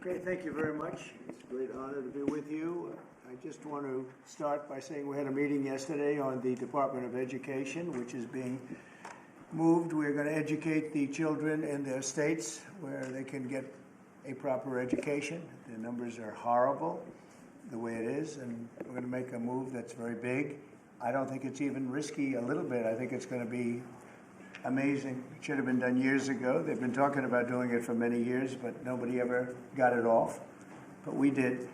Okay, thank you very much. It's a great honor to be with you. I just want to start by saying we had a meeting yesterday on the Department of Education, which is being moved. We're going to educate the children in their states where they can get a proper education. The numbers are horrible the way it is, and we're going to make a move that's very big. I don't think it's even risky a little bit. I think it's going to be amazing. It should have been done years ago. They've been talking about doing it for many years, but nobody ever got it off. But we did.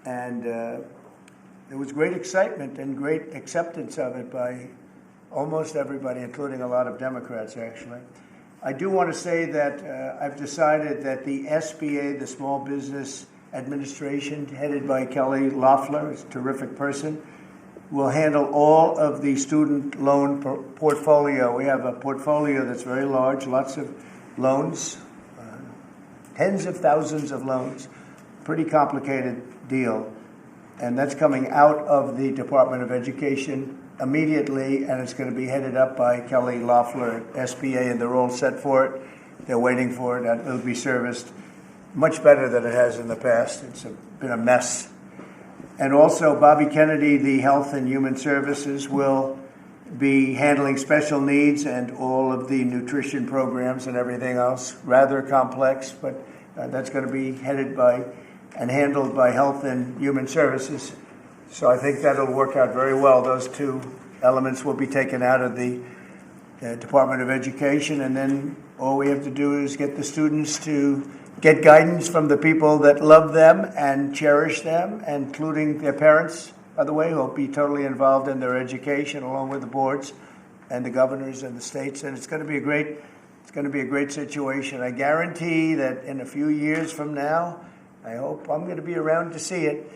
And there was great excitement and great acceptance of it by almost everybody, including a lot of Democrats, actually. I do want to say that I've decided that the SBA, the Small Business Administration, headed by Kelly Loeffler, is a terrific person, will handle all of the student loan portfolio. We have a portfolio that's very large, lots of loans, tens of thousands of loans, pretty complicated deal. And that's coming out of the Department of Education immediately, and it's going to be headed up by Kelly Loeffler at SBA, and they're all set for it. They're waiting for it, and it'll be serviced much better than it has in the past. It's been a mess. And also, Bobby Kennedy, the Health and Human Services, will be handling special needs and all of the nutrition programs and everything else. Rather complex, but that's going to be headed by and handled by Health and Human Services. So I think that'll work out very well. Those two elements will be taken out of the Department of Education, and then all we have to do is get the students to get guidance from the people that love them and cherish them, including their parents, by the way, who will be totally involved in their education, along with the boards and the governors and the states. And it's going to be a great situation. I guarantee that in a few years from now, I hope I'm going to be around to see it,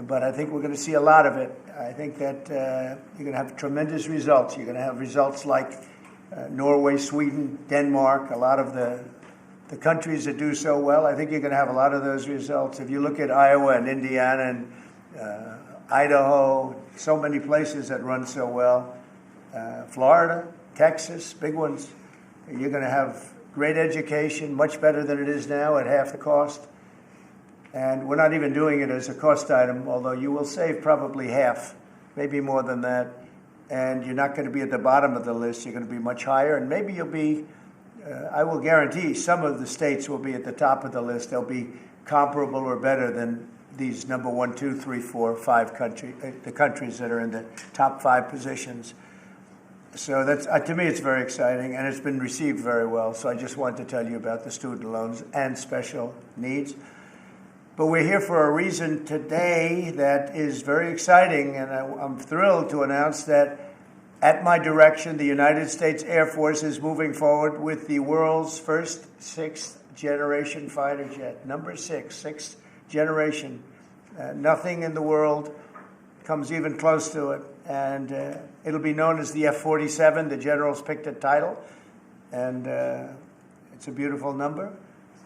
but I think we're going to see a lot of it. I think that you're going to have tremendous results. You're going to have results like Norway, Sweden, Denmark, a lot of the countries that do so well. I think you're going to have a lot of those results. If you look at Iowa and Indiana and Idaho, so many places that run so well, Florida, Texas, big ones, you're going to have great education, much better than it is now at half the cost. And we're not even doing it as a cost item, although you will save probably half, maybe more than that. And you're not going to be at the bottom of the list. You're going to be much higher, and maybe you'll be I will guarantee some of the states will be at the top of the list. They'll be comparable or better than these number 1, 2, 3, 4, 5 the countries that are in the top 5 positions. So that's to me, it's very exciting, and it's been received very well. So I just wanted to tell you about the student loans and special needs. But we're here for a reason today that is very exciting, and I'm thrilled to announce that at my direction, the United States Air Force is moving forward with the world's first 6th-generation fighter jet. Number 6, 6th generation. Nothing in the world comes even close to it. And it'll be known as the F-47. The generals picked a title. And it's a beautiful number,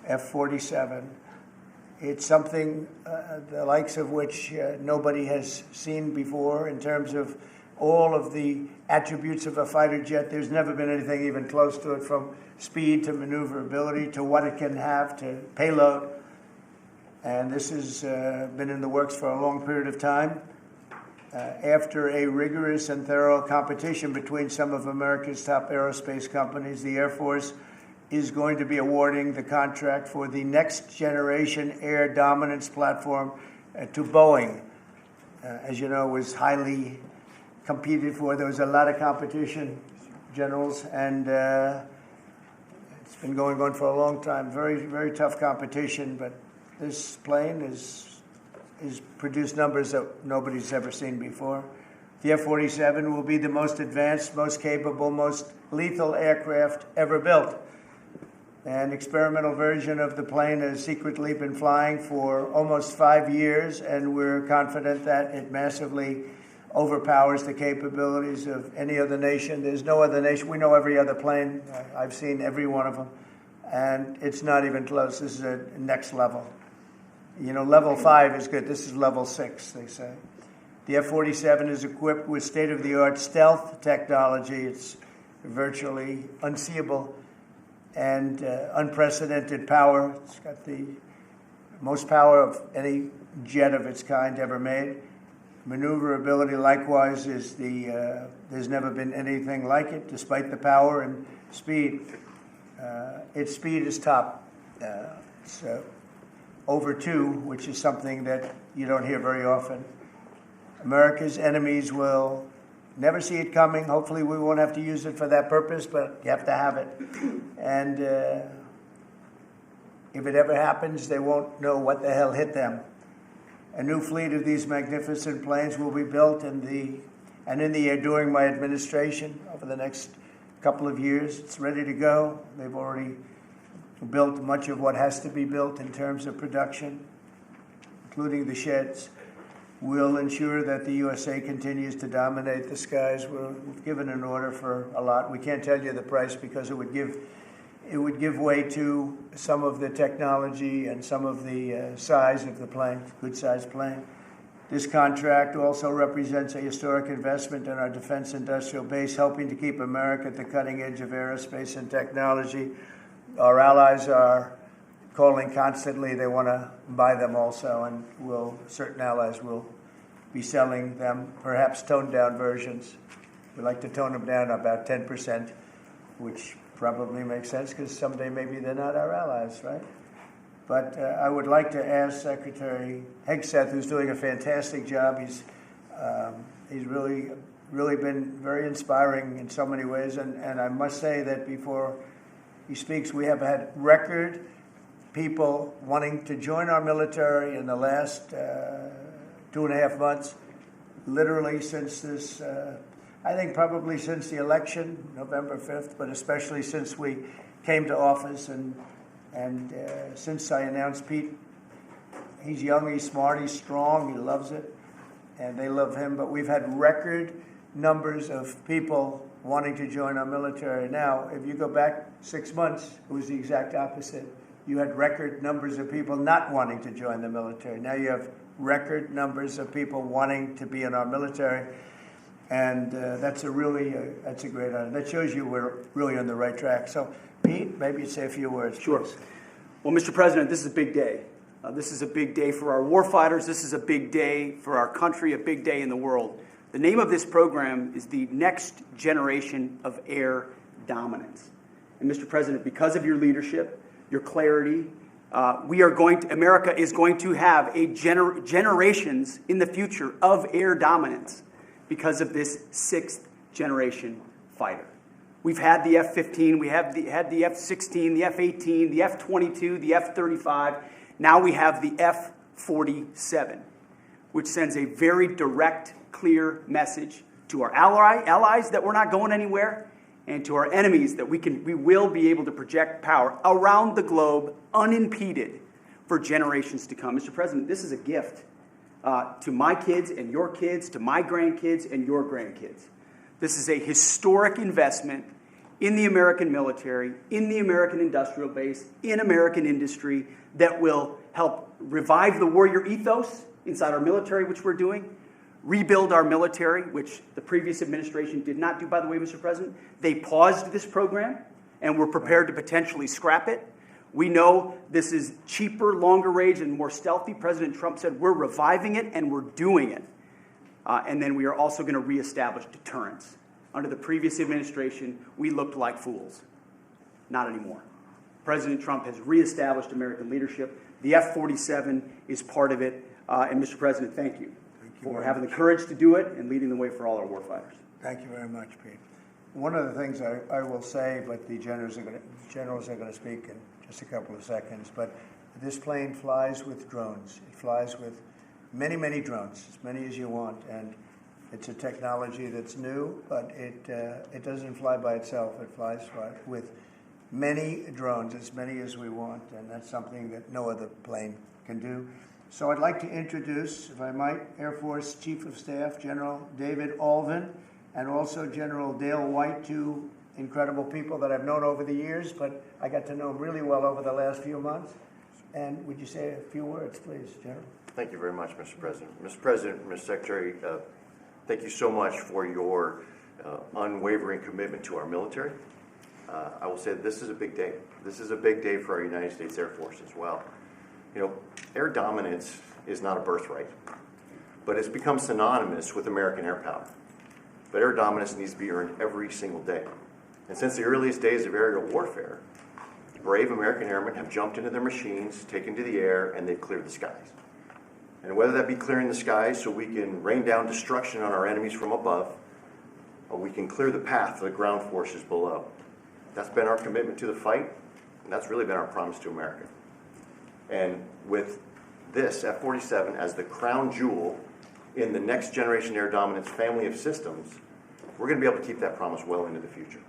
F-47. It's something the likes of which nobody has seen before in terms of all of the attributes of a fighter jet. There's never been anything even close to it, from speed to maneuverability to what it can have to payload. And this has been in the works for a long period of time. After a rigorous and thorough competition between some of America's top aerospace companies, the Air Force is going to be awarding the contract for the next generation air dominance platform to Boeing. As you know, it was highly competed for. There was a lot of competition, generals, and it's been going on for a long time. Very, very tough competition, but this plane is produced numbers that nobody's ever seen before. The F-47 will be the most advanced, most capable, most lethal aircraft ever built. An experimental version of the plane has secretly been flying for almost 5 years, and we're confident that it massively overpowers the capabilities of any other nation. There's no other nation. We know every other plane. I've seen every one of them. And it's not even close. This is a next level. You know, level 5 is good. This is level 6, they say. The F-47 is equipped with state-of-the-art stealth technology. It's virtually unseeable and unprecedented power. It's got the most power of any jet of its kind ever made. Maneuverability, likewise, is there's never been anything like it, despite the power and speed. Its speed is top. It's over 2, which is something that you don't hear very often. America's enemies will never see it coming. Hopefully we won't have to use it for that purpose, but you have to have it. And if it ever happens, they won't know what the hell hit them. A new fleet of these magnificent planes will be built in the air during my administration over the next couple of years. It's ready to go. They've already built much of what has to be built in terms of production, including the sheds. We'll ensure that the USA continues to dominate the skies. We've given an order for a lot. We can't tell you the price because it would give way to some of the technology and some of the size of the plane, good-sized plane. This contract also represents a historic investment in our defense industrial base, helping to keep America at the cutting edge of aerospace and technology. Our allies are calling constantly. They want to buy them also, and certain allies will be selling them, perhaps toned-down versions. We like to tone them down about 10%, which probably makes sense because someday maybe they're not our allies, right? But I would like to ask Secretary Hegseth, who's doing a fantastic job. He's really been very inspiring in so many ways, and I must say that before he speaks, we have had record people wanting to join our military in the last 2.5 months, literally since this, I think probably since the election, November 5th, but especially since we came to office and since I announced Pete. He's young, he's smart, he's strong, he loves it, and they love him. But we've had record numbers of people wanting to join our military. Now, if you go back 6 months, it was the exact opposite. You had record numbers of people not wanting to join the military. Now you have record numbers of people wanting to be in our military, and that's a great honor. That shows you we're really on the right track. So, Pete, maybe you'd say a few words. Sure. Please. Well, Mr. President, this is a big day. This is a big day for our warfighters. This is a big day for our country, a big day in the world. The name of this program is the Next Generation of Air Dominance. And Mr. President, because of your leadership, your clarity, America is going to have generations in the future of air dominance because of this 6th generation fighter. We've had the F-15, we had the F-16, the F-18, the F-22, the F-35. Now we have the F-47, which sends a very direct, clear message to our allies that we're not going anywhere, and to our enemies that we will be able to project power around the globe unimpeded for generations to come. Mr. President, this is a gift to my kids and your kids, to my grandkids and your grandkids. This is a historic investment in the American military, in the American industrial base, in American industry that will help revive the warrior ethos inside our military, which we're doing, rebuild our military, which the previous administration did not do, by the way, Mr. President. They paused this program and were prepared to potentially scrap it. We know this is cheaper, longer range, and more stealthy. President Trump said we're reviving it and we're doing it. And then we are also going to reestablish deterrence. Under the previous administration, we looked like fools. Not anymore. President Trump has reestablished American leadership. The F-47 is part of it. And Mr. President, thank you for having the courage to do it and leading the way for all our warfighters. Thank you very much, Pete. One of the things I will say, but the generals are going to speak in just a couple of seconds, but this plane flies with drones. It flies with many, many drones, as many as you want, and it's a technology that's new, but it doesn't fly by itself. It flies with many drones, as many as we want, and that's something that no other plane can do. So I'd like to introduce, if I might, Air Force Chief of Staff General David Alvin, and also General Dale White, two incredible people that I've known over the years, but I got to know them really well over the last few months. And would you say a few words, please, General? Thank you very much, Mr. President. Mr. President, Mr. Secretary, thank you so much for your unwavering commitment to our military. I will say this is a big day. This is a big day for our United States Air Force as well. You know, air dominance is not a birthright, but it's become synonymous with American air power. But air dominance needs to be earned every single day. And since the earliest days of aerial warfare, brave American airmen have jumped into their machines, taken to the air, and they've cleared the skies. And whether that be clearing the skies so we can rain down destruction on our enemies from above, or we can clear the path to the ground forces below. That's been our commitment to the fight, and that's really been our promise to America. And with this F-47 as the crown jewel in the next generation air dominance family of systems, we're going to be able to keep that promise well into the future.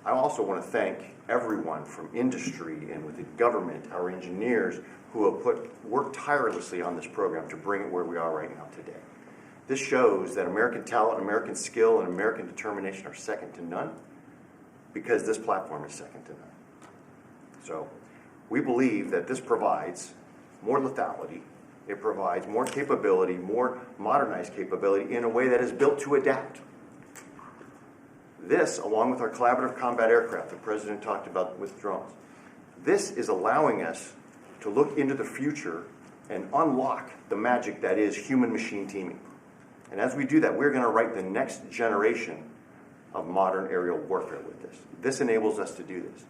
I also want to thank everyone from industry and with the government, our engineers, who have worked tirelessly on this program to bring it where we are right now today. This shows that American talent, American skill, and American determination are second to none, because this platform is second to none. So we believe that this provides more lethality, it provides more capability, more modernized capability in a way that is built to adapt. This, along with our collaborative combat aircraft the President talked about with drones, this is allowing us to look into the future and unlock the magic that is human-machine teaming. And as we do that, we're going to write the next generation of modern aerial warfare with this. This enables us to do this.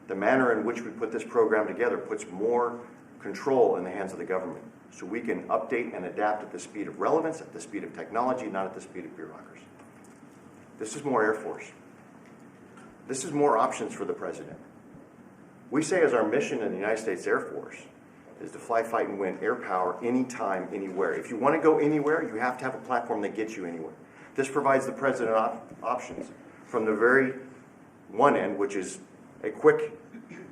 The manner in which we put this program together puts more control in the hands of the government, so we can update and adapt at the speed of relevance, at the speed of technology, not at the speed of bureaucracy. This is more Air Force. This is more options for the President. We say as our mission in the United States Air Force is to fly, fight, and win air power anytime, anywhere. If you want to go anywhere, you have to have a platform that gets you anywhere. This provides the President options from the very one end, which is a quick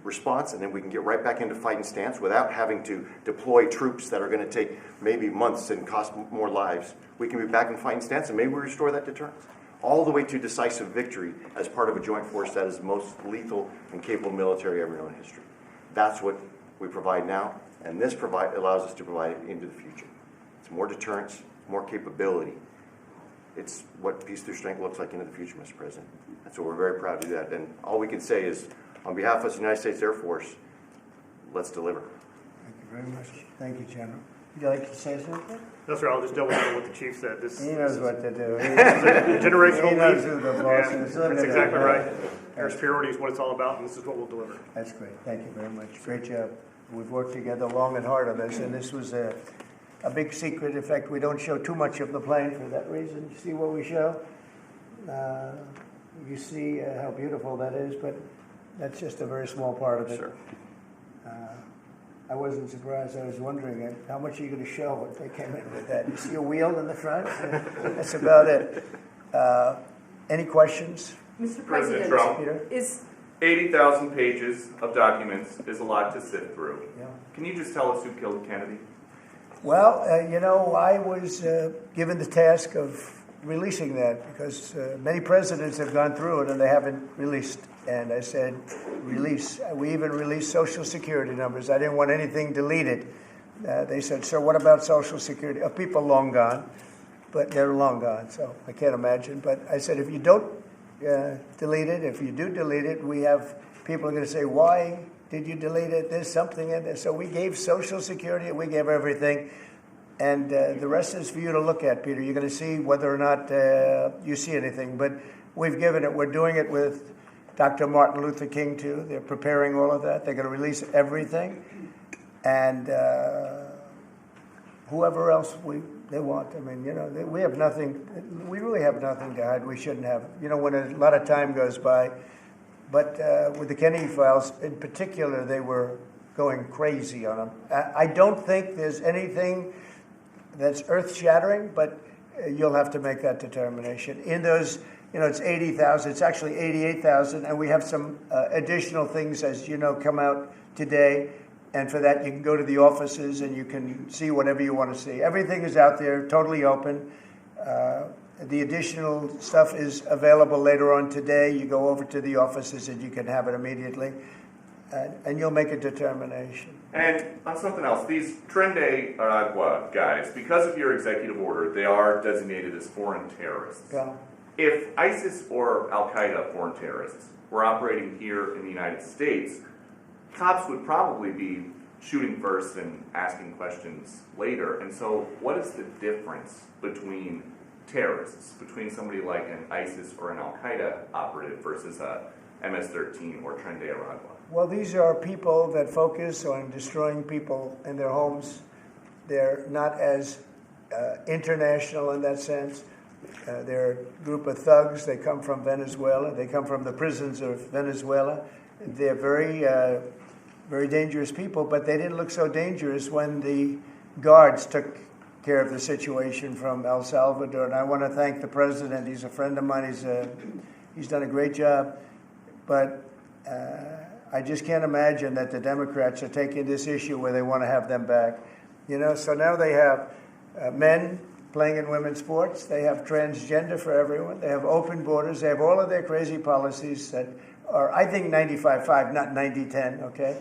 response, and then we can get right back into fighting stance without having to deploy troops that are going to take maybe months and cost more lives. We can be back in fighting stance, and maybe we restore that deterrence. All the way to decisive victory as part of a joint force that is the most lethal and capable military ever known in history. That's what we provide now, and this allows us to provide it into the future. It's more deterrence, more capability. It's what peace through strength looks like into the future, Mr. President. And so we're very proud to do that. And all we can say is, on behalf of the United States Air Force, let's deliver. Thank you very much. Thank you, General. Would you like to say something? No, sir, I'll just double down on what the chief said. He knows what to do. Generational He knows leap. who the boss And is. that's exactly right. Air superiority is what it's all about, and this is what we'll deliver. That's great. Thank you very much. Great job. We've worked together long and hard on this, and this was a big secret. In fact, we don't show too much of the plane for that reason. You see what we show? You see how beautiful that is, but that's just a very small part of it. Sure. I wasn't surprised. I was wondering how much are you going to show if they came in with that. You see a wheel in the front? That's about it. Any questions? Mr. President President, Trump, Peter? is 80,000 pages of documents is a lot to sift through. Yeah. Can you just tell us who killed Kennedy? Well, I was given the task of releasing that because many presidents have gone through it and they haven't released. And I said, release. We even released Social Security numbers. I didn't want anything deleted. They said, sir, what about Social Security? People long gone, but they're long gone, so I can't imagine. But I said, if you don't delete it, if you do delete it, we have people are going to say, why did you delete it? There's something in there. So we gave Social Security, we gave everything. And the rest is for you to look at, Peter. You're going to see whether or not you see anything. But we've given it. We're doing it with Dr. Martin Luther King, too. They're preparing all of that. They're going to release everything. And whoever else they want. I mean, we have nothing. We really have nothing to hide. We shouldn't have. When a lot of time goes by. But with the Kennedy files, in particular, they were going crazy on them. I don't think there's anything that's earth-shattering, but you'll have to make that determination. In those, it's 80,000. It's actually 88,000, and we have some additional things, as you know, come out today. And for that, you can go to the offices and you can see whatever you want to see. Everything is out there, totally open. The additional stuff is available later on today. You go over to the offices and you can have it immediately. And you'll make a determination. And on something else, these Tren de Aragua guys, because of your executive order, they are designated as foreign terrorists. Yeah. If ISIS or Al-Qaeda foreign terrorists were operating here in the United States, cops would probably be shooting first and asking questions later. And so what is the difference between terrorists, between somebody like an ISIS or an Al-Qaeda operative versus a MS-13 or Tren de Aragua? Well, these are people that focus on destroying people in their homes. They're not as international in that sense. They're a group of thugs. They come from Venezuela. They come from the prisons of Venezuela. They're very dangerous people, but they didn't look so dangerous when the guards took care of the situation from El Salvador. And I want to thank the president. He's a friend of mine. He's done a great job. But I just can't imagine that the Democrats are taking this issue where they want to have them back. You know, so now they have men playing in women's sports. They have transgender for everyone. They have open borders. They have all of their crazy policies that are, I think, 95-5, not 90-10, okay?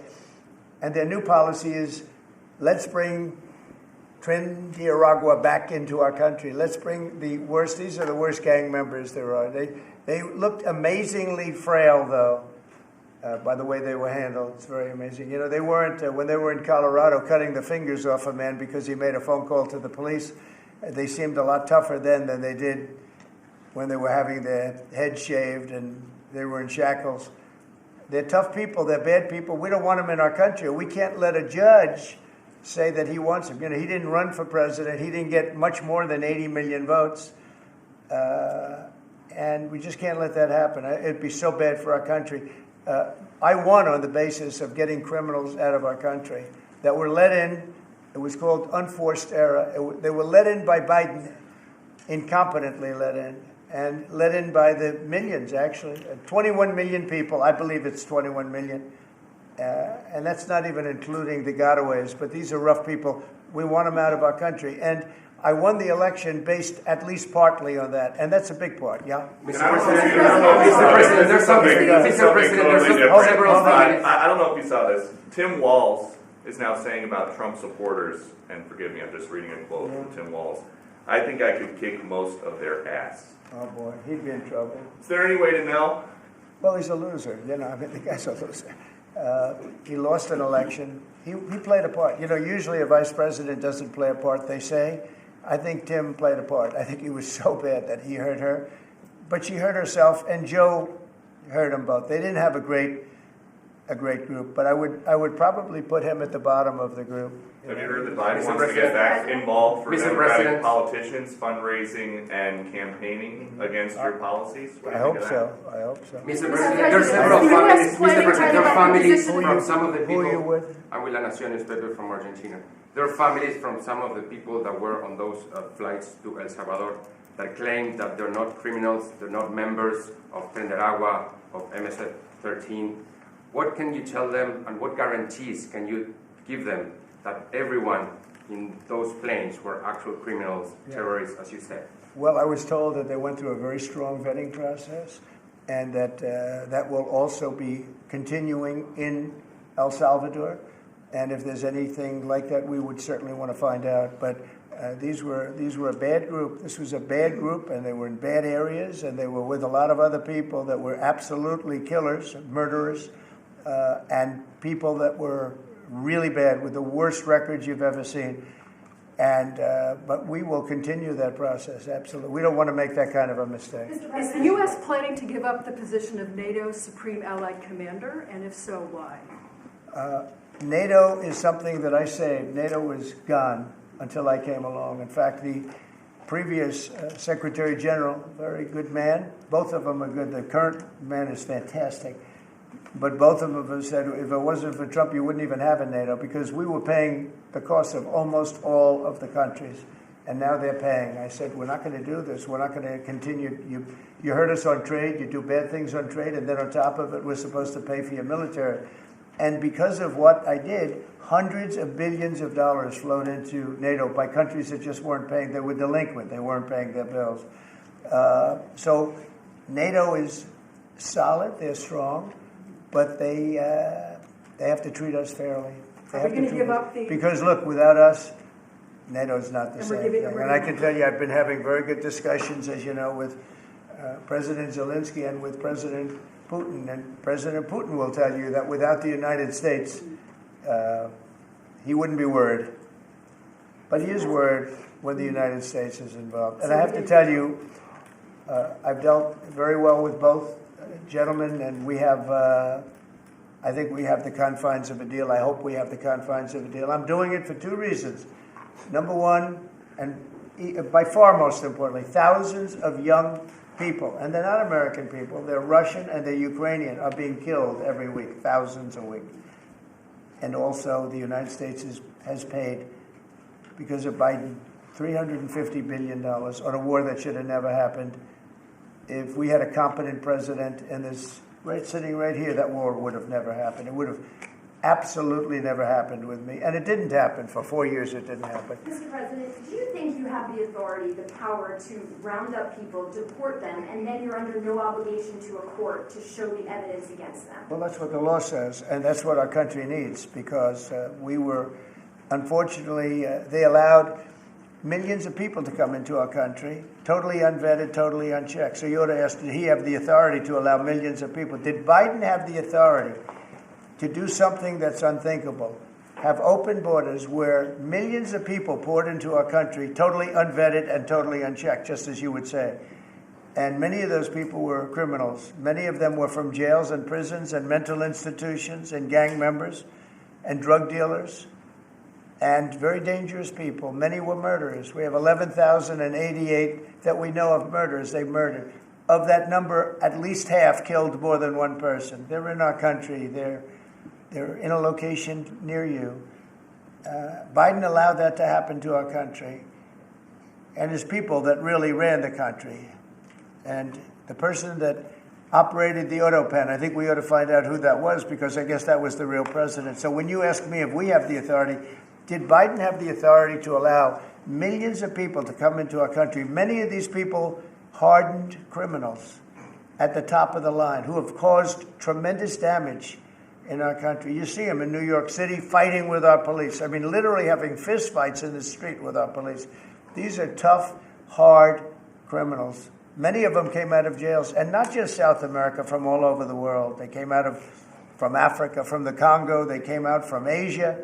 And their new policy is, let's bring Tren de Aragua back into our country. Let's bring the worst. These are the worst gang members there are. They looked amazingly frail, though, by the way they were handled. It's very amazing. You know, they weren't, when they were in Colorado cutting the fingers off a man because he made a phone call to the police, they seemed a lot tougher then than they did when they were having their heads shaved and they were in shackles. They're tough people. They're bad people. We don't want them in our country. We can't let a judge say that he wants them. You know, he didn't run for president. He didn't get much more than 80 million votes. And we just can't let that happen. It'd be so bad for our country. I won on the basis of getting criminals out of our country that were let in. It was called unforced error. They were let in by Biden, incompetently let in, and let in by the millions, actually. 21 million people. I believe it's 21 million. And that's not even including the gotaways. But these are rough people. We want them out of our country. And I won the election based at least partly on that. And that's a big part, yeah? Mr. President, there's something several. I don't know if you saw this. Tim Walz is now saying about Trump supporters, and forgive me, I'm just reading a quote from Tim Walz, I think I could kick most of their ass. Oh, boy, he'd be in trouble. Is there any way to know? Well, he's a loser. You know, I mean, the guy's a loser. He lost an election. He played a part. You know, usually a vice president doesn't play a part, they say. I think Tim played a part. I think he was so bad that he hurt her. But she hurt herself, and Joe hurt them both. They didn't have a great group, but I would probably put him at the bottom of the group. Have you heard that Biden wants to get back involved for Democratic politicians, fundraising and campaigning against your policies? I hope so. Mr. President, there are several families. Mr. President, there are families from some of the people. Who are you with? I'm with La Nación newspaper from Argentina. There are families from some of the people that were on those flights to El Salvador that claim that they're not criminals, they're not members of Tren de Aragua, of MS-13. What can you tell them, and what guarantees can you give them that everyone in those planes were actual criminals, terrorists, as you said? Well, I was told that they went through a very strong vetting process, and that that will also be continuing in El Salvador. And if there's anything like that, we would certainly want to find out. But these were a bad group. This was a bad group, and they were in bad areas, and they were with a lot of other people that were absolutely killers, murderers, and people that were really bad with the worst records you've ever seen. And but we will continue that process, absolutely. We don't want to make that kind of a mistake. Is the U.S. planning to give up the position of NATO's Supreme Allied Commander, and if so, why? NATO is something that I saved. NATO was gone until I came along. In fact, the previous Secretary General, very good man, both of them are good. The current man is fantastic. But both of them have said, if it wasn't for Trump, you wouldn't even have a NATO, because we were paying the cost of almost all of the countries. And now they're paying. I said, we're not going to do this. We're not going to continue. You hurt us on trade. You do bad things on trade. And then on top of it, we're supposed to pay for your military. And because of what I did, hundreds of billions of dollars flowed into NATO by countries that just weren't paying. They were delinquent. They weren't paying their bills. So NATO is solid. They're strong. But they have to treat us fairly. Are we going to give up the... Because, look, without us, NATO's not the same thing. And I can tell you, I've been having very good discussions, as you know, with President Zelensky and with President Putin, and President Putin will tell you that without the United States, he wouldn't be worried. But he is worried when the United States is involved. And I have to tell you, I've dealt very well with both gentlemen, and we have, I think we have the confines of a deal. I hope we have the confines of a deal. I'm doing it for two reasons. Number one, and by far most importantly, thousands of young people, and they're not American people, they're Russian and they're Ukrainian, are being killed every week, thousands a week. And also the United States has paid, because of Biden, $350 billion on a war that should have never happened. If we had a competent president in this sitting right here, that war would have never happened. It would have absolutely never happened with me. And it didn't happen. For 4 years, it didn't happen. Mr. President, do you think you have the authority, the power to round up people, deport them, and then you're under no obligation to a court to show the evidence against them? Well, that's what the law says, and that's what our country needs, because we were, unfortunately, they allowed millions of people to come into our country, totally unvetted, totally unchecked. So you ought to ask, did he have the authority to allow millions of people? Did Biden have the authority to do something that's unthinkable, have open borders where millions of people poured into our country, totally unvetted and totally unchecked, just as you would say? And many of those people were criminals. Many of them were from jails and prisons and mental institutions and gang members and drug dealers and very dangerous people. Many were murderers. We have 11,088 that we know of murderers they murdered. Of that number, at least half killed more than one person. They're in our country. They're in a location near you. Biden allowed that to happen to our country. And his people that really ran the country. And the person that operated the auto pen, I think we ought to find out who that was, because I guess that was the real president. So when you ask me if we have the authority, did Biden have the authority to allow millions of people to come into our country? Many of these people hardened criminals at the top of the line who have caused tremendous damage in our country. You see them in New York City fighting with our police. I mean, literally having fist fights in the street with our police. These are tough, hard criminals. Many of them came out of jails, and not just South America, from all over the world. They came out from Africa, from the Congo. They came out from Asia,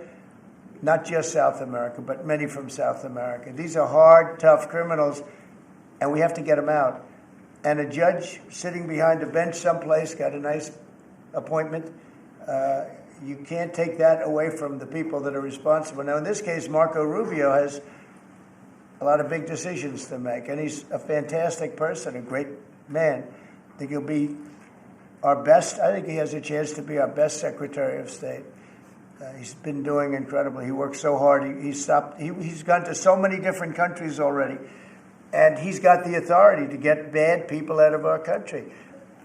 not just South America, but many from South America. These are hard, tough criminals, and we have to get them out. And a judge sitting behind a bench someplace got a nice appointment. You can't take that away from the people that are responsible. Now, in this case, Marco Rubio has a lot of big decisions to make, and he's a fantastic person, a great man. I think he'll be our best. I think he has a chance to be our best Secretary of State. He's been doing incredibly. He works so hard. He's gone to so many different countries already, and he's got the authority to get bad people out of our country.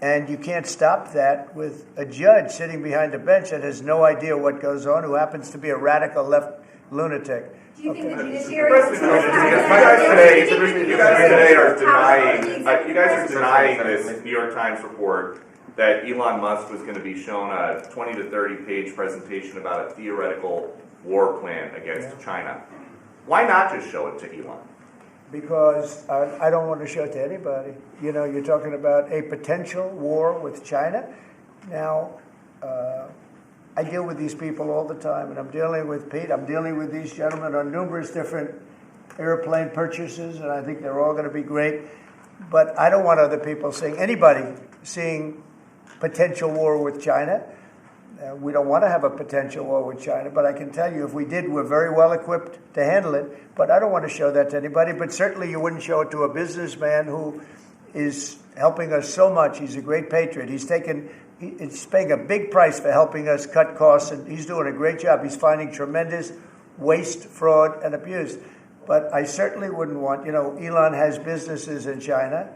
And you can't stop that with a judge sitting behind a bench that has no idea what goes on, who happens to be a radical left lunatic. Do you think the judiciary is You guys today are denying. You guys are denying this New York Times report that Elon Musk was going to be shown a 20 to 30 page presentation about a theoretical war plan against China. Why not just show it to Elon? Because I don't want to show it to anybody. You know, you're talking about a potential war with China. Now, I deal with these people all the time, and I'm dealing with Pete. I'm dealing with these gentlemen on numerous different airplane purchases, and I think they're all going to be great. But I don't want other people seeing potential war with China. We don't want to have a potential war with China, but I can tell you if we did, we're very well equipped to handle it. But I don't want to show that to anybody. But certainly you wouldn't show it to a businessman who is helping us so much. He's a great patriot. He's paying a big price for helping us cut costs, and he's doing a great job. He's finding tremendous waste, fraud, and abuse. But I certainly wouldn't want, Elon has businesses in China,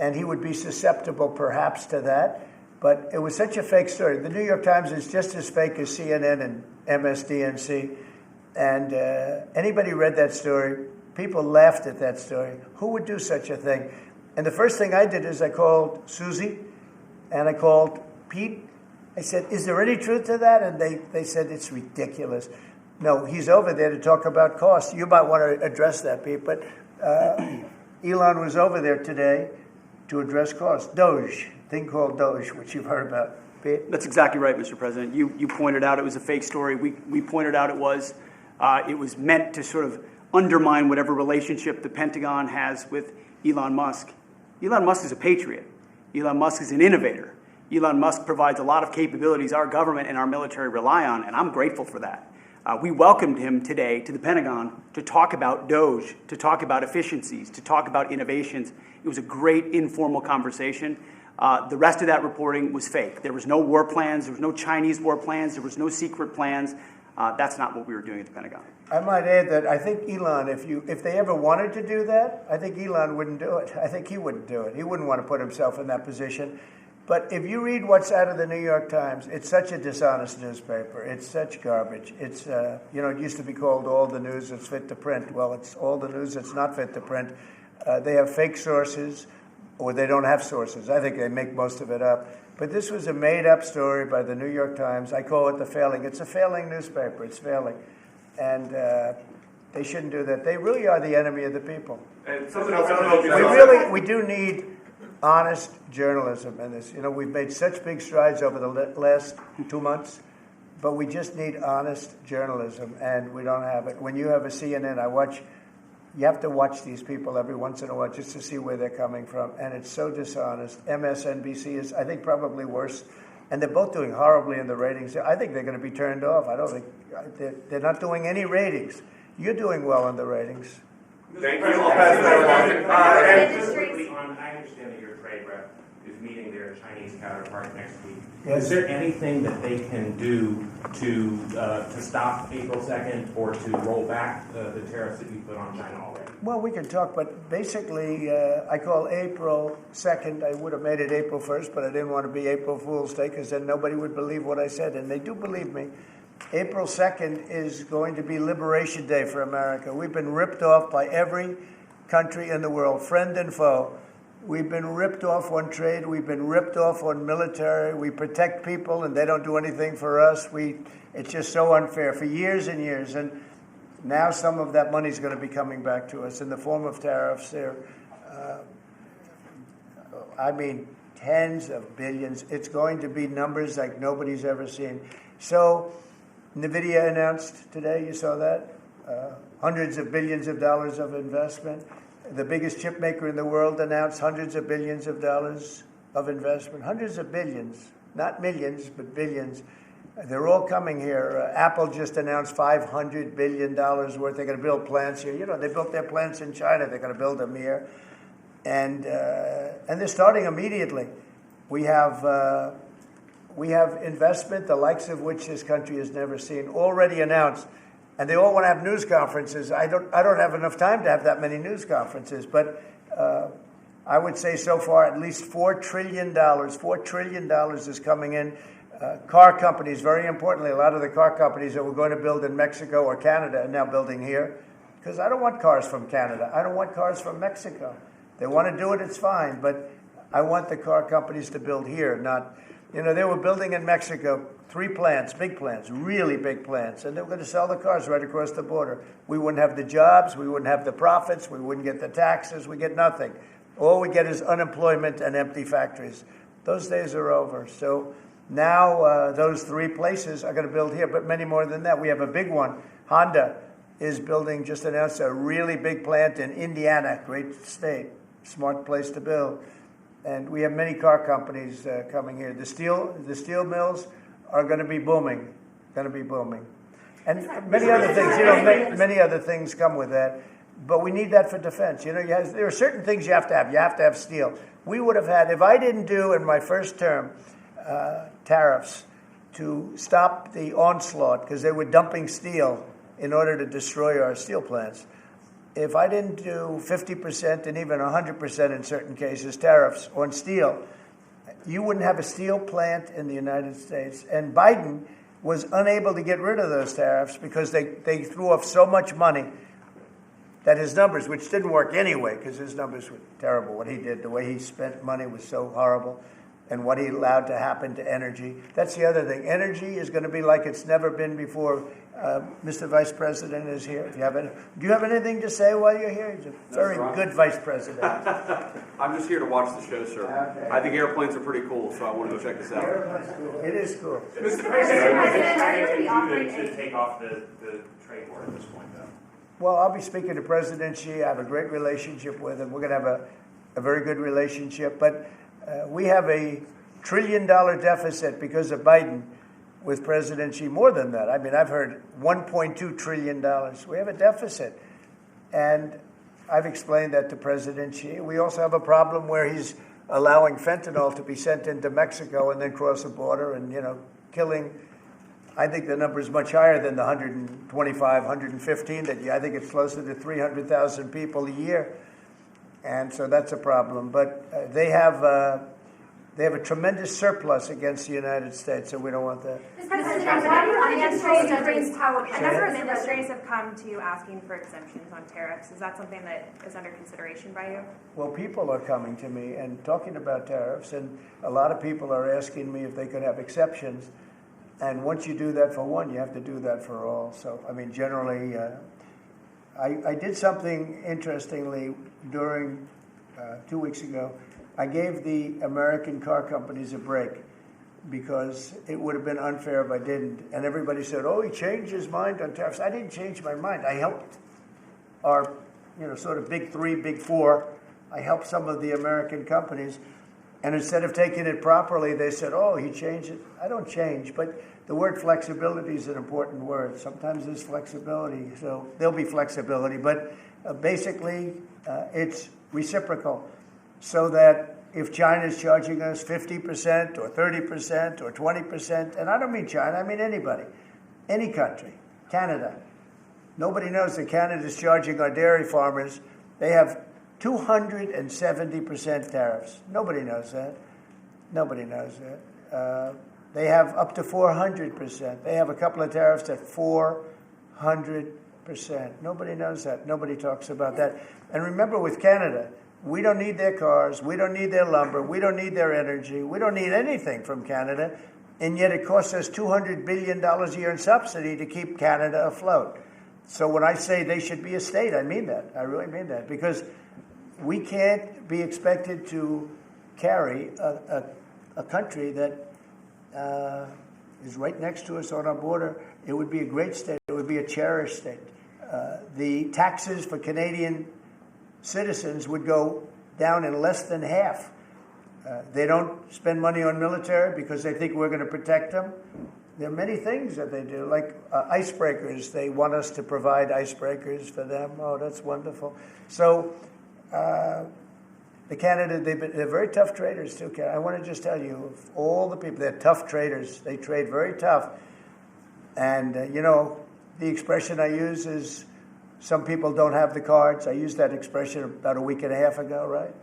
and he would be susceptible perhaps to that. But it was such a fake story. The New York Times is just as fake as CNN and MSDNC. And anybody read that story, people laughed at that story. Who would do such a thing? And the first thing I did is I called Susie and I called Pete. I said, is there any truth to that? And they said, it's ridiculous. No, he's over there to talk about costs. You might want to address that, Pete. But Elon was over there today to address costs. Doge. thing called Doge, which you've heard about. Pete? That's exactly right, Mr. President. You pointed out it was a fake story. We pointed out it was meant to sort of undermine whatever relationship the Pentagon has with Elon Musk. Elon Musk is a patriot. Elon Musk is an innovator. Elon Musk provides a lot of capabilities our government and our military rely on, and I'm grateful for that. We welcomed him today to the Pentagon to talk about Doge, to talk about efficiencies, to talk about innovations. It was a great informal conversation. The rest of that reporting was fake. There was no war plans. There was no Chinese war plans. There was no secret plans. That's not what we were doing at the Pentagon. I might add that I think Elon, if they ever wanted to do that, I think Elon wouldn't do it. I think he wouldn't do it. He wouldn't want to put himself in that position. But if you read what's out of the New York Times, it's such a dishonest newspaper. It's such garbage. It's, it used to be called all the news that's fit to print. Well, it's all the news that's not fit to print. They have fake sources, or they don't have sources. I think they make most of it up. But this was a made-up story by the New York Times. I call it the failing. It's a failing newspaper. It's failing. And they shouldn't do that. They really are the enemy of the people. And something else. We do need honest journalism in this. We've made such big strides over the last 2 months, but we just need honest journalism, and we don't have it. When you have a CNN, you have to watch these people every once in a while just to see where they're coming from, and it's so dishonest. MSNBC is, I think, probably worse, and they're both doing horribly in the ratings. I think they're going to be turned off. I don't think they're not doing any ratings. You're doing well in the ratings. Thank you. I'll pass that along. I understand that your trade rep is meeting their Chinese counterpart next week. Yes. Is there anything that they can do to stop April 2nd or to roll back the tariffs that you put on China already? Well, we can talk, but basically, I call April 2nd. I would have made it April 1st, but I didn't want to be April Fool's Day because then nobody would believe what I said, and they do believe me. April 2nd is going to be Liberation Day for America. We've been ripped off by every country in the world, friend and foe. We've been ripped off on trade. We've been ripped off on military. We protect people, and they don't do anything for us. It's just so unfair for years and years. And now some of that money is going to be coming back to us in the form of tariffs. Tens of billions. It's going to be numbers like nobody's ever seen. So NVIDIA announced today, you saw that, hundreds of billions of dollars of investment. The biggest chip maker in the world announced hundreds of billions of dollars of investment. Hundreds of billions, not millions, but billions. They're all coming here. Apple just announced $500 billion worth. They're going to build plants here. They built their plants in China. They're going to build them here. And they're starting immediately. We have investment, the likes of which this country has never seen, already announced. And they all want to have news conferences. I don't have enough time to have that many news conferences, but I would say so far at least $4 trillion. $4 trillion is coming in. Car companies, very importantly, a lot of the car companies that were going to build in Mexico or Canada are now building here. Because I don't want cars from Canada. I don't want cars from Mexico. They want to do it, it's fine. But I want the car companies to build here, not... they were building in Mexico 3 plants, big plants, really big plants, and they were going to sell the cars right across the border. We wouldn't have the jobs, we wouldn't have the profits, we wouldn't get the taxes, we get nothing. All we get is unemployment and empty factories. Those days are over. So now those 3 places are going to build here, but many more than that. We have a big one. Honda is building, just announced a really big plant in Indiana, great state, smart place to build. And we have many car companies coming here. The steel mills are going to be booming, And many other things, many other things come with that. But we need that for defense. There are certain things you have to have. You have to have steel. We would have had, if I didn't do in my first term tariffs to stop the onslaught, because they were dumping steel in order to destroy our steel plants. If I didn't do 50% and even 100% in certain cases tariffs on steel, you wouldn't have a steel plant in the United States. And Biden was unable to get rid of those tariffs because they threw off so much money that his numbers, which didn't work anyway because his numbers were terrible, what he did, the way he spent money was so horrible, and what he allowed to happen to energy. That's the other thing. Energy is going to be like it's never been before. Mr. Vice President is here. Do you have anything to say while you're here? He's a very good Vice President. I'm just here to watch the show, sir. Okay. I think airplanes are pretty cool, so I want to go check this out. It is cool. Mr. President, To take off the trade war at this point, though. Well, I'll be speaking to President Xi. I have a great relationship with him. We're going to have a very good relationship. But we have a $1 trillion deficit because of Biden with President Xi. More than that. I mean, I've heard $1.2 trillion. We have a deficit. And I've explained that to President Xi. We also have a problem where he's allowing fentanyl to be sent into Mexico and then cross the border and, killing. I think the number is much higher than the 125, 115 I think it's closer to 300,000 people a year. And so that's a problem. But they have a tremendous surplus against the United States, so we don't want that. Mr. President, why do a number of administrators have come to you asking for exemptions on tariffs? Is that something that is under consideration by you? Well, people are coming to me and talking about tariffs, and a lot of people are asking me if they could have exceptions. And once you do that for one, you have to do that for all. So, I mean, generally, I did something interestingly during 2 weeks ago. I gave the American car companies a break because it would have been unfair if I didn't. And everybody said, oh, he changed his mind on tariffs. I didn't change my mind. I helped our, sort of big three, big four. I helped some of the American companies. And instead of taking it properly, they said, oh, he changed it. I don't change. But the word flexibility is an important word. Sometimes there's flexibility. So there'll be flexibility. But basically, it's reciprocal. So that if China's charging us 50% or 30% or 20%, and I don't mean China, I mean anybody, any country, Canada. Nobody knows that Canada's charging our dairy farmers. They have 270% tariffs. Nobody knows that. Nobody knows that. They have up to 400%. They have a couple of tariffs at 400%. Nobody knows that. Nobody talks about that. And remember, with Canada, we don't need their cars. We don't need their lumber. We don't need their energy. We don't need anything from Canada. And yet it costs us $200 billion a year in subsidy to keep Canada afloat. So when I say they should be a state, I mean that. I really mean that. Because we can't be expected to carry a country that is right next to us on our border. It would be a great state. It would be a cherished state. The taxes for Canadian citizens would go down in less than half. They don't spend money on military because they think we're going to protect them. There are many things that they do, like icebreakers. They want us to provide icebreakers for them. Oh, that's wonderful. So the Canada, they're very tough traders too. I want to just tell you, of all the people, they're tough traders. They trade very tough. And, the expression I use is, some people don't have the cards. I used that expression about a week and a half ago, right?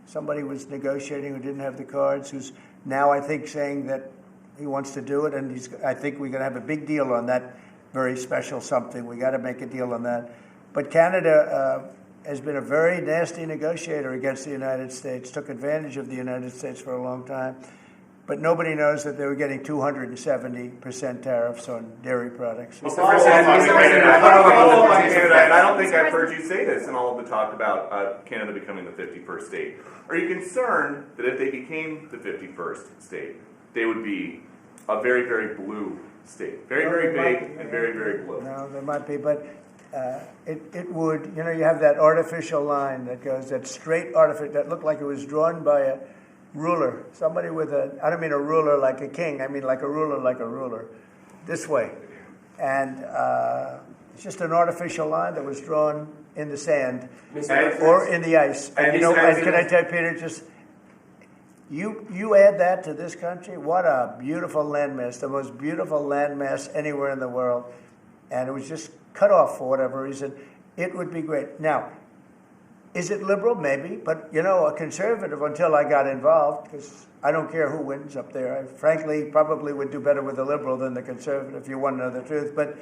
Somebody was negotiating who didn't have the cards, who's now, I think, saying that he wants to do it, and I think we're going to have a big deal on that very special something. We got to make a deal on that. But Canada has been a very nasty negotiator against the United States, took advantage of the United States for a long time. But nobody knows that they were getting 270% tariffs on dairy products. Mr. President, I don't think I've heard you say this in all of the talk about Canada becoming the 51st state. Are you concerned that if they became the 51st state, they would be a very, very blue state? Very, very big and very, very blue. No, there might be, but it would, you have that artificial line that goes, that straight artificial, that looked like it was drawn by a ruler. Somebody with I don't mean a ruler like a king, I mean like a ruler, this way. And it's just an artificial line that was drawn in the sand or in the ice. And and can I tell you, Peter, just, you add that to this country, what a beautiful landmass, the most beautiful landmass anywhere in the world. And it was just cut off for whatever reason. It would be great. Now, is it liberal? Maybe. But, a conservative, until I got involved, because I don't care who wins up there. I frankly probably would do better with the liberal than the conservative, if you want to know the truth. But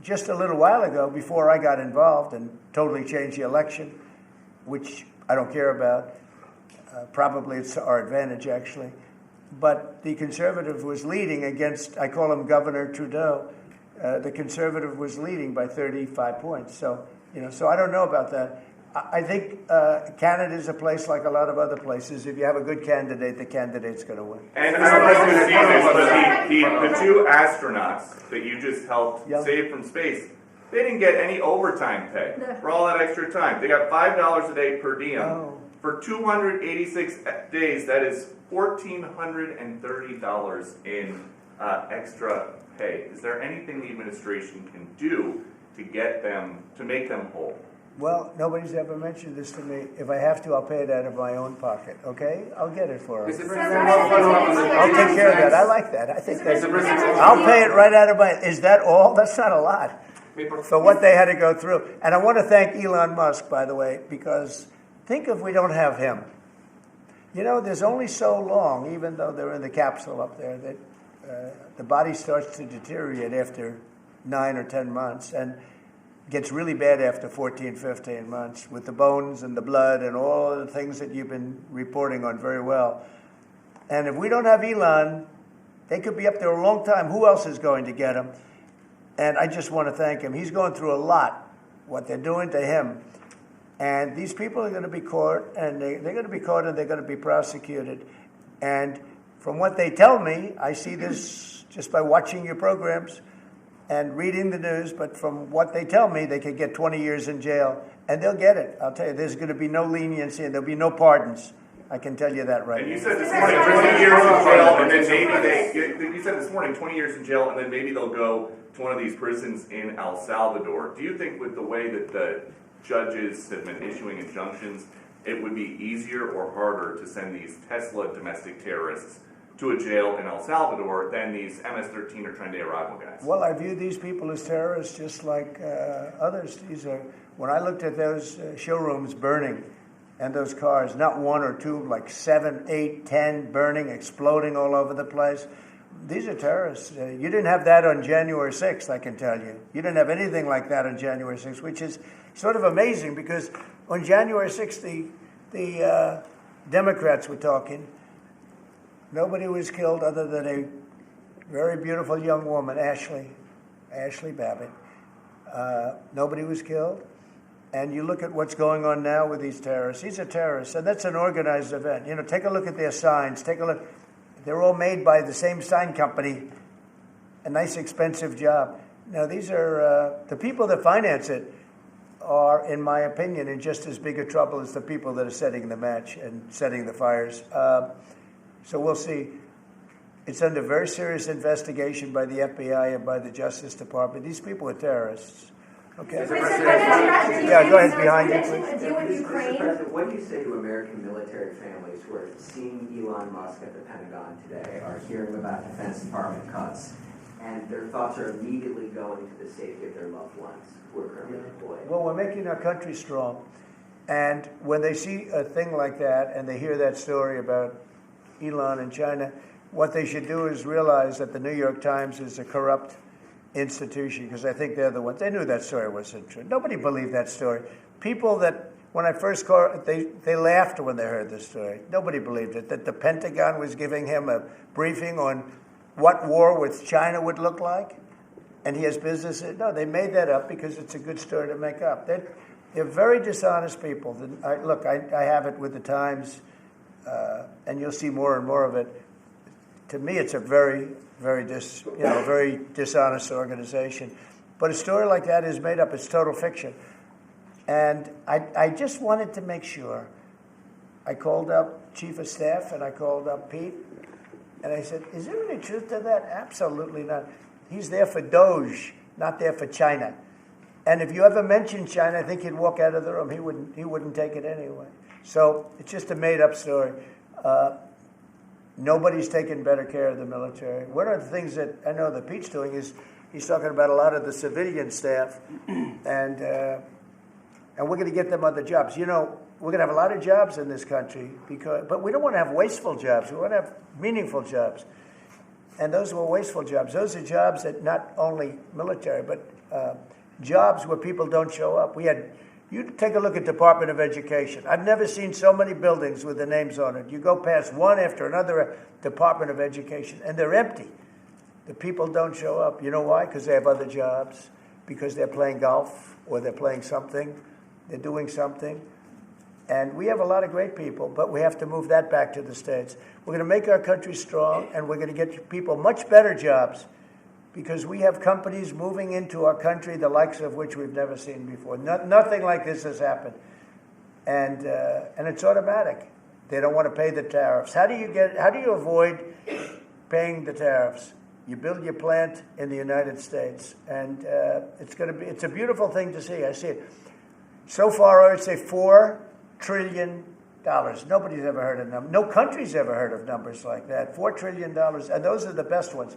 just a little while ago, before I got involved and totally changed the election, which I don't care about, probably it's to our advantage, actually. But the conservative was leading against, I call him Governor Trudeau, the conservative was leading by 35 points. So, so I don't know about that. I think Canada is a place like a lot of other places. If you have a good candidate, the candidate's going to win. And I don't know if you've seen this, but the two astronauts that you just helped save from space, they didn't get any overtime pay for all that extra time. They got $5 a day per diem. For 286 days, that is $1,430 in extra pay. Is there anything the administration can do to get them, to make them whole? Well, nobody's ever mentioned this to me. If I have to, I'll pay it out of my own pocket, okay? I'll get it for them. I'll take care of that. I like that. I think that's... I'll pay it right out of my... Is that all? That's not a lot for what they had to go through. And I want to thank Elon Musk, by the way, because think if we don't have him. There's only so long, even though they're in the capsule up there, that the body starts to deteriorate after 9 or 10 months. And gets really bad after 14, 15 months with the bones and the blood and all of the things that you've been reporting on very well. And if we don't have Elon, they could be up there a long time. Who else is going to get him? And I just want to thank him. He's going through a lot, what they're doing to him. And these people are going to be caught, and they're going to be caught, and they're going to be prosecuted. And from what they tell me, I see this just by watching your programs and reading the news, but from what they tell me, they could get 20 years in jail, and they'll get it. I'll tell you, there's going to be no leniency, and there'll be no pardons. I can tell you that right now. And you said this morning 20 years in jail, and then maybe you said this morning 20 years in jail, and then maybe they'll go to one of these prisons in El Salvador. Do you think with the way that the judges have been issuing injunctions, it would be easier or harder to send these Tesla domestic terrorists to a jail in El Salvador than these MS-13 or Tren de Aragua guys? Well, I view these people as terrorists just like others. When I looked at those showrooms burning and those cars, not one or two, like 7, 8, 10 burning, exploding all over the place. These are terrorists. You didn't have that on January 6th, I can tell you. You didn't have anything like that on January 6th, which is sort of amazing because on January 6th, the Democrats were talking. Nobody was killed other than a very beautiful young woman, Ashley Babbitt. Nobody was killed. And you look at what's going on now with these terrorists. These are terrorists, and that's an organized event. Take a look at their signs. Take a look. They're all made by the same sign company. A nice, expensive job. Now, these are the people that finance it are, in my opinion, in just as big a trouble as the people that are setting the match and setting the fires. So we'll see. It's under very serious investigation by the FBI and by the Justice Department. These people are terrorists. Okay. Yeah, go ahead behind you, please. Mr. President, what do you say to American military families who are seeing Elon Musk at the Pentagon today, are hearing about Defense Department cuts, and their thoughts are immediately going to the safety of their loved ones who are currently deployed? Well, we're making our country strong. And when they see a thing like that and they hear that story about Elon and China, what they should do is realize that the New York Times is a corrupt institution, because I think they're the ones. They knew that story wasn't true. Nobody believed that story. People that, when I first called, they laughed when they heard the story. Nobody believed it, that the Pentagon was giving him a briefing on what war with China would look like, and he has business. No, they made that up because it's a good story to make up. They're very dishonest people. Look, I have it with the Times, and you'll see more and more of it. To me, it's a very dishonest organization. But a story like that is made up. It's total fiction. And I just wanted to make sure. I called up Chief of Staff and I called up Pete. And I said, is there any truth to that? Absolutely not. He's there for Doge, not there for China. And if you ever mention China, I think he'd walk out of the room. He wouldn't take it anyway. So it's just a made-up story. Nobody's taken better care of the military. One of the things that I know that Pete's doing is he's talking about a lot of the civilian staff, and we're going to get them other jobs. We're going to have a lot of jobs in this country, but we don't want to have wasteful jobs. We want to have meaningful jobs. And those were wasteful jobs. Those are jobs that not only military, but jobs where people don't show up. You take a look at Department of Education. I've never seen so many buildings with the names on it. You go past one after another Department of Education, and they're empty. The people don't show up. You know why? Because they have other jobs, because they're playing golf or they're playing something, they're doing something. And we have a lot of great people, but we have to move that back to the States. We're going to make our country strong, and we're going to get people much better jobs, because we have companies moving into our country, the likes of which we've never seen before. Nothing like this has happened. And it's automatic. They don't want to pay the tariffs. How do you avoid paying the tariffs? You build your plant in the United States, and it's a beautiful thing to see. I see it. So far, I would say $4 trillion. Nobody's ever heard of them. No country's ever heard of numbers like that. $4 trillion, and those are the best ones.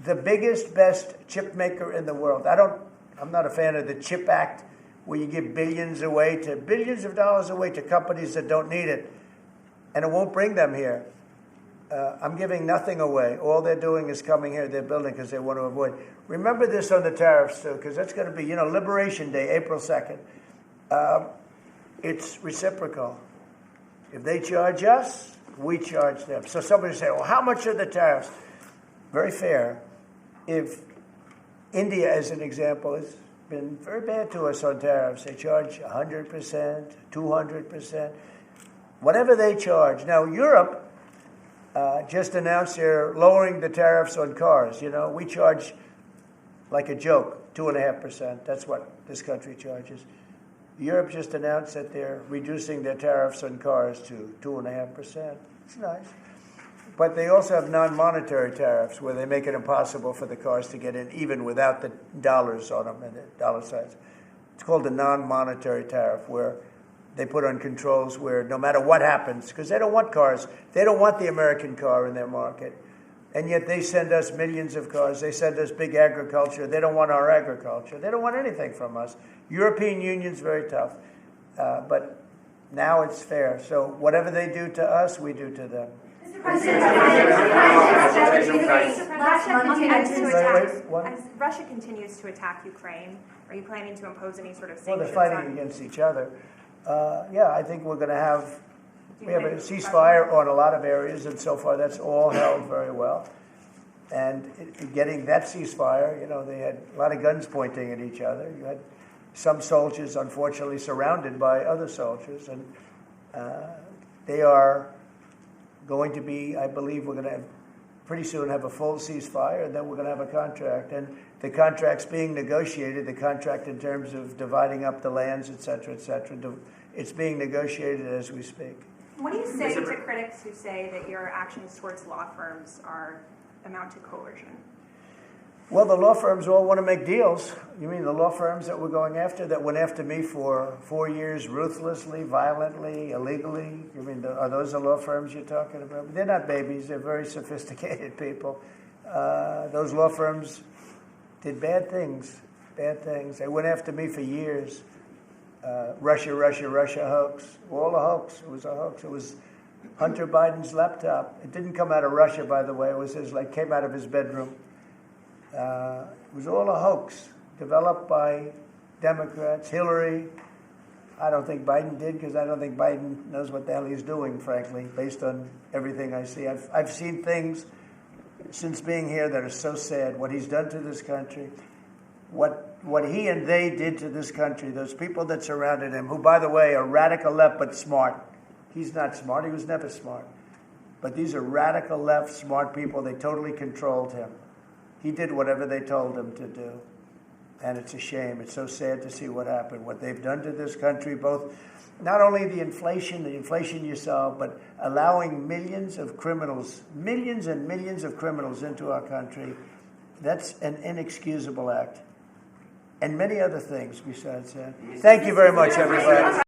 The biggest, best chip maker in the world. I'm not a fan of the CHIP Act, where you give billions of dollars away to companies that don't need it, and it won't bring them here. I'm giving nothing away. All they're doing is coming here. They're building because they want to avoid. Remember this on the tariffs, too, because that's going to be, Liberation Day, April 2nd. It's reciprocal. If they charge us, we charge them. So somebody say, well, how much are the tariffs? Very fair. If India, as an example, has been very bad to us on tariffs, they charge 100%, 200%, whatever they charge. Now, Europe just announced they're lowering the tariffs on cars. We charge, like a joke, 2.5%. That's what this country charges. Europe just announced that they're reducing their tariffs on cars to 2.5%. It's nice. But they also have non-monetary tariffs, where they make it impossible for the cars to get in, even without the dollars on them and the dollar signs. It's called a non-monetary tariff, where they put on controls where no matter what happens, because they don't want cars, they don't want the American car in their market, and yet they send us millions of cars, they send us big agriculture, they don't want our agriculture, they don't want anything from us. European Union's very tough, but now it's fair. So whatever they do to us, we do to them. As Russia continues to attack Ukraine, are you planning to impose any sort of sanctions? Well, they're fighting against each other. I think we're going to have a ceasefire on a lot of areas, and so far that's all held very well. And getting that ceasefire, they had a lot of guns pointing at each other. You had some soldiers, unfortunately, surrounded by other soldiers, and they are going to be, I believe we're going to pretty soon have a full ceasefire, and then we're going to have a contract. And the contract's being negotiated, the contract in terms of dividing up the lands, et cetera, it's being negotiated as we speak. What do you say to critics who say that your actions towards law firms amount to coercion? Well, the law firms all want to make deals. You mean the law firms that we're going after, that went after me for 4 years, ruthlessly, violently, illegally? You mean, are those the law firms you're talking about? They're not babies. They're very sophisticated people. Those law firms did bad things. They went after me for years. Russia hoax. All a hoax. It was a hoax. It was Hunter Biden's laptop. It didn't come out of Russia, by the way. It was came out of his bedroom. It was all a hoax, developed by Democrats. Hillary, I don't think Biden did, because I don't think Biden knows what the hell he's doing, frankly, based on everything I see. I've seen things since being here that are so sad. What he's done to this country, what he and they did to this country, those people that surrounded him, who, by the way, are radical left but smart. He's not smart. He was never smart. But these are radical left, smart people. They totally controlled him. He did whatever they told him to do. And it's a shame. It's so sad to see what happened, what they've done to this country, both not only the inflation you saw, but allowing millions and millions of criminals into our country. That's an inexcusable act. And many other things besides that. Thank you very much, everybody.